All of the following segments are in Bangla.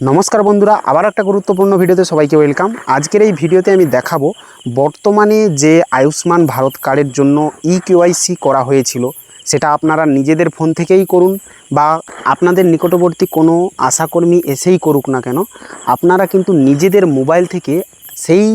नमस्कार बंधुरा आबार एक गुरुत्वपूर्ण भिडियोते सबाइके वेलकाम। आजकेर এই ভিডিওতে আমি দেখাবো বর্তমানে যে আয়ুষ্মান ভারত কার্ডের জন্য ইকেওয়াইসি করা হয়েছিল সেটা আপনারা নিজেদের ফোন থেকেই করুন বা আপনাদের নিকটবর্তী কোনো আশাকর্মী এসেই করুক না কেন, আপনারা কিন্তু নিজেদের মোবাইল থেকে সেই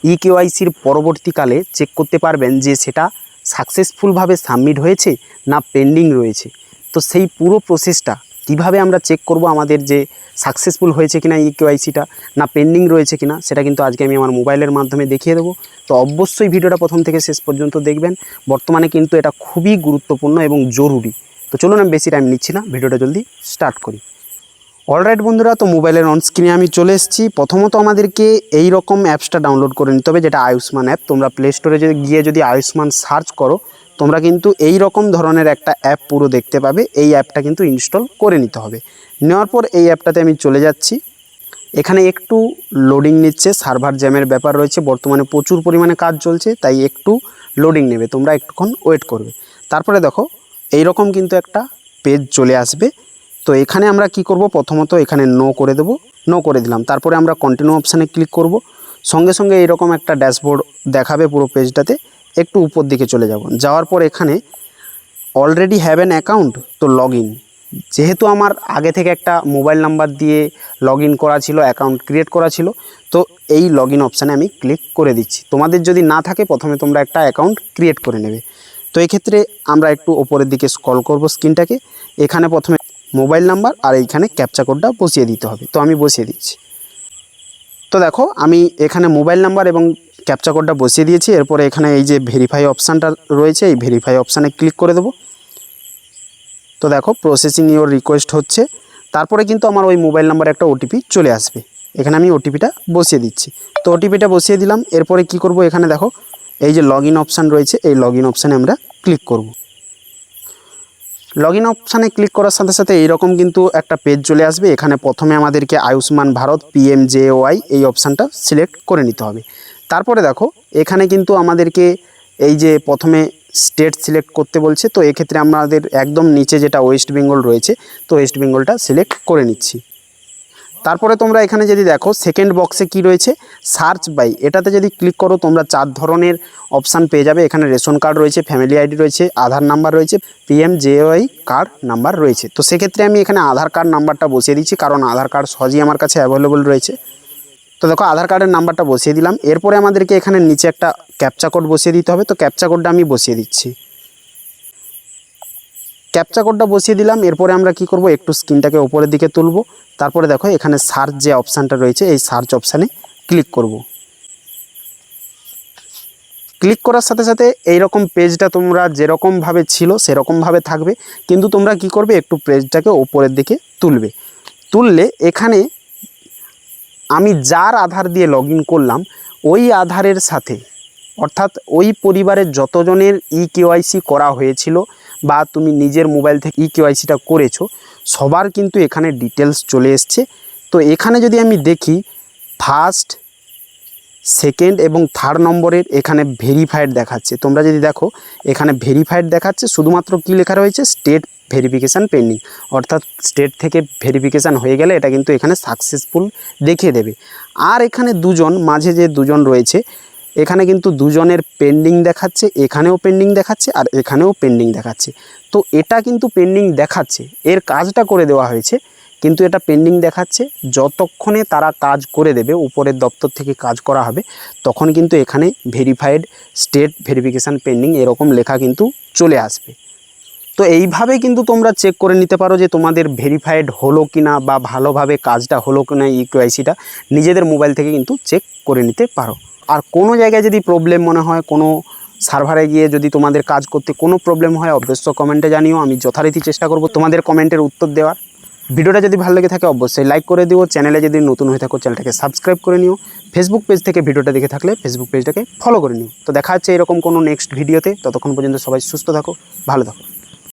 ইকেওয়াইসির পরবর্তীকালে চেক করতে পারবেন যে সেটা সাকসেসফুলভাবে সাবমিট হয়েছে না পেন্ডিং রয়েছে। তো সেই পুরো প্রসেসটা কিভাবে আমরা চেক করব আমাদের যে সাকসেসফুল হয়েছে কিনা ইকেওয়াইসিটা না পেন্ডিং রয়েছে কিনা, সেটা কিন্তু আজকে আমি আমার মোবাইলের মাধ্যমে দেখিয়ে দেবো। তো অবশ্যই ভিডিওটা প্রথম থেকে শেষ পর্যন্ত দেখবেন, বর্তমানে কিন্তু এটা খুবই গুরুত্বপূর্ণ এবং জরুরি। তো চলুন আমি বেশি টাইম নিচ্ছি না, ভিডিওটা জলদি স্টার্ট করি। অলরাইট বন্ধুরা, তো মোবাইলের অন স্ক্রিনে আমি চলে এসেছি। প্রথমত আমাদেরকে এই রকম অ্যাপসটা ডাউনলোড করে নিতে হবে, যেটা আয়ুষ্মান অ্যাপ। তোমরা প্লে স্টোরে গিয়ে যদি আয়ুষ্মান সার্চ করো, তোমরা কিন্তু এই রকম ধরনের একটা অ্যাপ পুরো দেখতে পাবে। এই অ্যাপটা কিন্তু ইনস্টল করে নিতে হবে। নেওয়ার পর এই অ্যাপটাতে আমি চলে যাচ্ছি। এখানে একটু লোডিং নিচ্ছে, সার্ভার জ্যামের ব্যাপার রয়েছে, বর্তমানে প্রচুর পরিমাণে কাজ চলছে, তাই একটু লোডিং নেবে, তোমরা একটুক্ষণ ওয়েট করবে। তারপরে দেখো এই রকম কিন্তু একটা পেজ চলে আসবে। তো এখানে আমরা কি করব, প্রথমত এখানে নো করে দেব, নো করে দিলাম। তারপরে আমরা কন্টিনিউ অপশানে ক্লিক করব। সঙ্গে সঙ্গে এইরকম একটা ড্যাশবোর্ড দেখাবে পুরো পেজটাতে। একটু উপর দিকে চলে যাব, যাওয়ার পর এখানে অলরেডি হ্যাভ অ্যান অ্যাকাউন্ট, তো লগ ইন। যেহেতু আমার আগে থেকে একটা মোবাইল নাম্বার দিয়ে লগ ইন করা ছিল, অ্যাকাউন্ট ক্রিয়েট করা ছিল, তো এই লগ ইন অপশানে আমি ক্লিক করে দিচ্ছি। তোমাদের যদি না থাকে, প্রথমে তোমরা একটা অ্যাকাউন্ট ক্রিয়েট করে নেবে। তো এই ক্ষেত্রে আমরা একটু ওপরের দিকে স্ক্রল করব স্ক্রিনটাকে। এখানে প্রথমে মোবাইল নাম্বার আর এইখানে ক্যাপচা কোডটা বসিয়ে দিতে হবে, তো আমি বসিয়ে দিচ্ছি। তো দেখো আমি এখানে মোবাইল নাম্বার এবং ক্যাপচা কোডটা বসিয়ে দিয়েছি। এরপরে এখানে এই যে ভেরিফাই অপশানটা রয়েছে, এই ভেরিফাই অপশানে ক্লিক করে দেবো। তো দেখো প্রসেসিং ইওর রিকোয়েস্ট হচ্ছে। তারপরে কিন্তু আমার ওই মোবাইল নাম্বারে একটা ওটিপি চলে আসবে। এখানে আমি ওটিপিটা বসিয়ে দিচ্ছি। তো ওটিপিটা বসিয়ে দিলাম। এরপরে কি করব, এখানে দেখো এই যে লগ ইন অপশান রয়েছে, এই লগ ইন অপশানে আমরা ক্লিক করব। লগ ইন অপশানে ক্লিক করার সাথে সাথে এইরকম কিন্তু একটা পেজ চলে আসবে। এখানে প্রথমে আমাদেরকে আয়ুষ্মান ভারত PMJAY এই অপশানটা সিলেক্ট করে নিতে হবে। তারপরে দেখো এখানে কিন্তু আমাদেরকে এই যে প্রথমে স্টেট সিলেক্ট করতে বলছে। তো এক্ষেত্রে আমাদের একদম নিচে যেটা ওয়েস্ট বেঙ্গল রয়েছে, তো ওয়েস্ট বেঙ্গলটা সিলেক্ট করে নিচ্ছি। তারপরে তোমরা এখানে যদি দেখো সেকেন্ড বক্সে কি রয়েছে, সার্চ বাই, এটাতে যদি ক্লিক করো তোমরা 4 ধরনের অপশান পেয়ে যাবে। এখানে রেশন কার্ড রয়েছে, ফ্যামিলি আইডি রয়েছে, আধার নাম্বার রয়েছে, PMJAY কার্ড নাম্বার রয়েছে। তো সেক্ষেত্রে আমি এখানে আধার কার্ড নাম্বারটা বসিয়ে দিচ্ছি, কারণ আধার কার্ড সহজেই আমার কাছে অ্যাভেলেবল রয়েছে। তো দেখো আধার কার্ডের নাম্বারটা বসিয়ে দিলাম। এরপরে আমাদেরকে এখানে নিচে একটা ক্যাপচা কোড বসিয়ে দিতে হবে। তো ক্যাপচা কোডটা আমি বসিয়ে দিচ্ছি। ক্যাপচা কোডটা বসিয়ে দিলাম। এরপরে আমরা কি করব, একটু স্ক্রিনটাকে উপরের দিকে তুলব। তারপরে দেখো এখানে সার্চ যে অপশানটা রয়েছে, এই সার্চ অপশানে ক্লিক করব। ক্লিক করার সাথে সাথে এইরকম পেজটা তোমরা যেরকমভাবে ছিল সেরকমভাবে থাকবে, কিন্তু তোমরা কি করবে, একটু পেজটাকে উপরের দিকে তুলবে। তুললে এখানে আমি যার আধার দিয়ে লগ ইন করলাম, ওই আধারের সাথে, অর্থাৎ ওই পরিবারের যতজনের ইকেওয়াইসি করা হয়েছিল বা তুমি নিজের মোবাইল থেকে ইকেওয়াইসিটা করেছো, সবার কিন্তু এখানে ডিটেলস চলে এসছে। তো এখানে যদি আমি দেখি, ফার্স্ট, সেকেন্ড এবং থার্ড নম্বরের এখানে ভেরিফাইড দেখাচ্ছে। তোমরা যদি দেখো এখানে ভেরিফাইড দেখাচ্ছে, শুধুমাত্র কি লেখা রয়েছে, স্টেট ভেরিফিকেশান পেন্ডিং, অর্থাৎ স্টেট থেকে ভেরিফিকেশান হয়ে গেলে এটা কিন্তু এখানে সাকসেসফুল দেখিয়ে দেবে। আর এখানে দুজন, মাঝে যে দুজন রয়েছে, এখানে কিন্তু দুজনের পেন্ডিং দেখাচ্ছে, এখানেও পেন্ডিং দেখাচ্ছে আর এখানেও পেন্ডিং দেখাচ্ছে। তো এটা কিন্তু পেন্ডিং দেখাচ্ছে, এর কাজটা করে দেওয়া হয়েছে, কিন্তু এটা পেন্ডিং দেখাচ্ছে। যতক্ষণে তারা কাজ করে দেবে, উপরের দপ্তর থেকে কাজ করা হবে, তখন কিন্তু এখানে ভেরিফাইড স্টেট ভেরিফিকেশান পেন্ডিং এরকম লেখা কিন্তু চলে আসবে। তো এইভাবে কিন্তু তোমরা চেক করে নিতে পারো যে তোমাদের ভেরিফাইড হলো কিনা বা ভালোভাবে কাজটা হলো কিনা, ইকেওয়াইসিটা নিজেদের মোবাইল থেকে কিন্তু চেক করে নিতে পারো। আর কোনো জায়গায় যদি প্রবলেম মনে হয়, কোনো সার্ভারে গিয়ে যদি তোমাদের কাজ করতে কোনো প্রবলেম হয়, অবশ্যই কমেন্টে জানিও, আমি যথারীতি চেষ্টা করব তোমাদের কমেন্টের উত্তর দেওয়ার। ভিডিওটা যদি ভালো লেগে থাকে অবশ্যই লাইক করে দিও। চ্যানেলে যদি নতুন হয়ে থাকো চ্যানেলটাকে সাবস্ক্রাইব করে নিও। ফেসবুক পেজ থেকে ভিডিওটা দেখে থাকলে ফেসবুক পেজটাকে ফলো করে নিও। তো দেখা হচ্ছে এরকম কোনো নেক্সট ভিডিওতে। ততক্ষণ পর্যন্ত সবাই সুস্থ থাকো, ভালো থাকো।